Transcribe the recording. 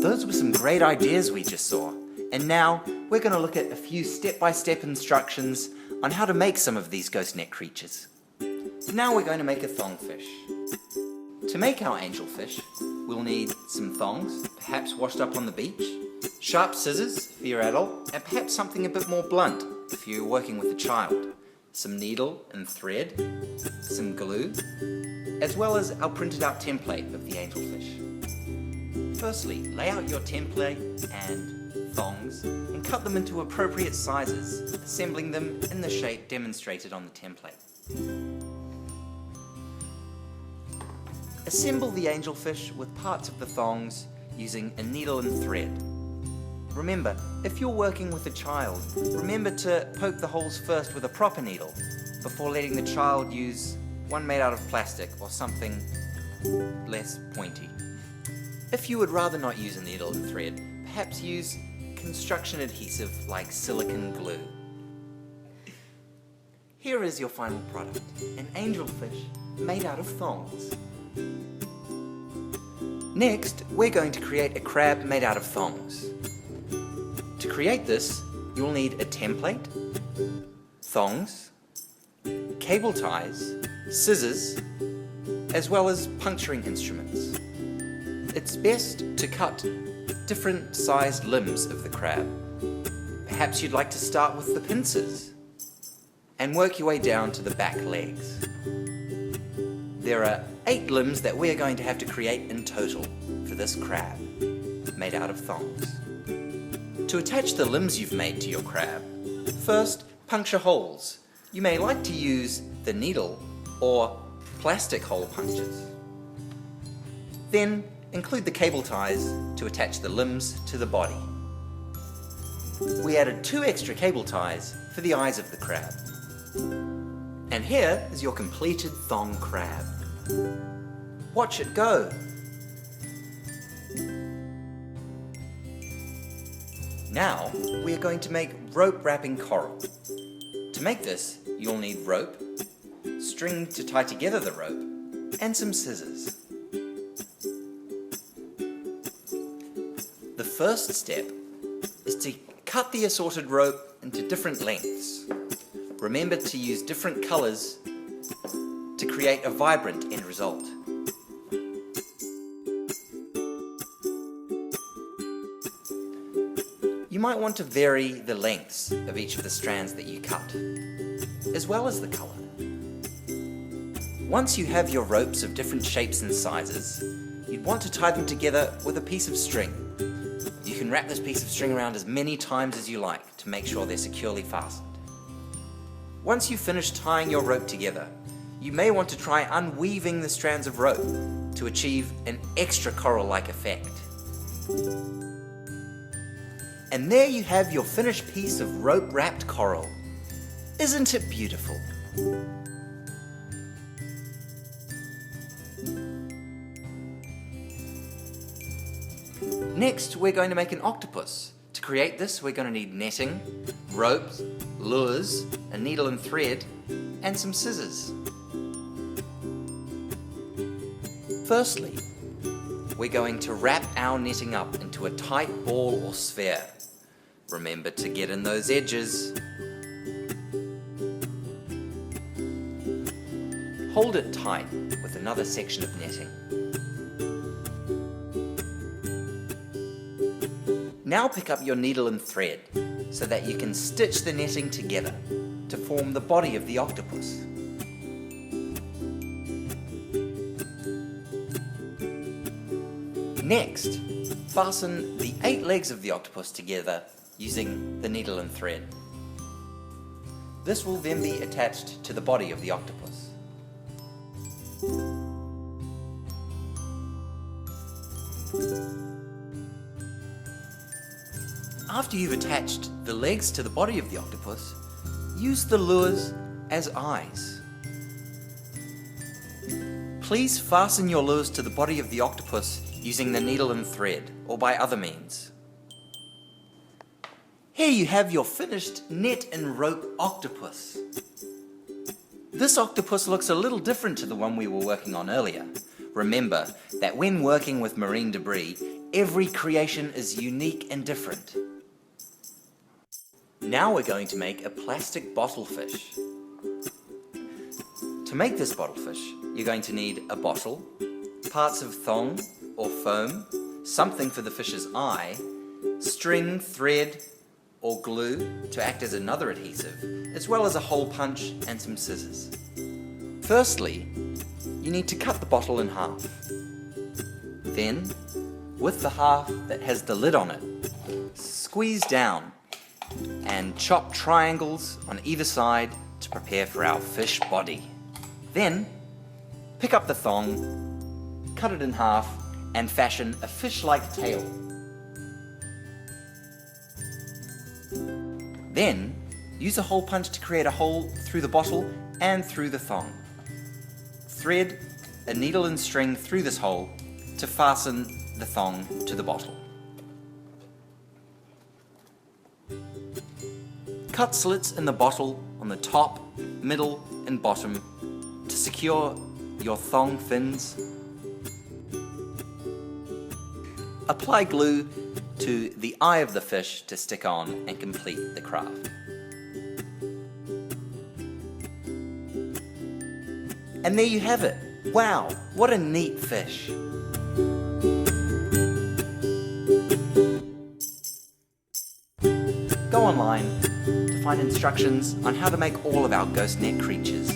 those were some great ideas we just saw. And now we're going to look at a few step-by-step instructions on how to make some of these ghost net creatures. Now we're going to make a thongfish. To make our angelfish, we'll need some thongs, perhaps washed up on the beach, sharp scissors for your adult, and perhaps something a bit more blunt if you're working with a child, some needle and thread, some glue, as well as our printed out template of the angelfish. Firstly, lay out your template and thongs and cut them into appropriate sizes, assembling them in the shape demonstrated on the template. Assemble the angelfish with parts of the thongs using a needle and thread. Remember, if you're working with a child, remember to poke the holes first with a proper needle before letting the child use one made out of plastic or something less pointy. If you would rather not use a needle and thread, perhaps use construction adhesive like silicone glue. Here is your final product, an angelfish made out of thongs. Next, we're going to create a crab made out of thongs. To create this, you'll need a template, thongs, cable ties, scissors, as well as puncturing instruments. It's best to cut different sized limbs of the crab. Perhaps you'd like to start with the pincers and work your way down to the back legs. There are 8 limbs that we're going to have to create in total for this crab, made out of thongs. To attach the limbs you've made to your crab, first puncture holes. You may like to use the needle or plastic hole punctures. Then include the cable ties to attach the limbs to the body. We added 2 extra cable ties for the eyes of the crab. And here is your completed thong crab. Watch it go! Now we are going to make rope wrapping coral. To make this, you'll need rope, string to tie together the rope, and some scissors. The first step is to cut the assorted rope into different lengths. Remember to use different colors to create a vibrant end result. You might want to vary the lengths of each of the strands that you cut, as well as the color. Once you have your ropes of different shapes and sizes, you'd want to tie them together with a piece of string. You can wrap this piece of string around as many times as you like to make sure they're securely fastened. Once you've finished tying your rope together, you may want to try unweaving the strands of rope to achieve an extra coral-like effect. And there you have your finished piece of rope-wrapped coral. Isn't it beautiful? Next, we're going to make an octopus. To create this, we're going to need netting, ropes, lures, a needle and thread, and some scissors. Firstly, we're going to wrap our netting up into a tight ball or sphere. Remember to get in those edges. Hold it tight with another section of netting. Now pick up your needle and thread so that you can stitch the netting together to form the body of the octopus. Next, fasten the 8 legs of the octopus together using the needle and thread. This will then be attached to the body of the octopus. After you've attached the legs to the body of the octopus, use the lures as eyes. Please fasten your lures to the body of the octopus using the needle and thread, or by other means. Here you have your finished net and rope octopus. This octopus looks a little different to the one we were working on earlier. Remember that when working with marine debris, Every creation is unique and different. Now we're going to make a plastic bottle fish. To make this bottle fish, you're going to need a bottle, parts of thong or foam, something for the fish's eye, string, thread, or glue to act as another adhesive, as well as a hole punch and some scissors. Firstly, you need to cut the bottle in half. Then, with the half that has the lid on it, squeeze down and chop triangles on either side to prepare for our fish body. Then, pick up the thong, cut it in half, and fashion a fish-like tail. Then, use a hole punch to create a hole through the bottle and through the thong. Thread a needle and string through this hole to fasten the thong to the bottle. Cut slits in the bottle on the top, middle, and bottom to secure your thong fins. Apply glue to the eye of the fish to stick on and complete the craft. And there you have it. Wow, what a neat fish. Go online to find instructions on how to make all of our ghost net creatures.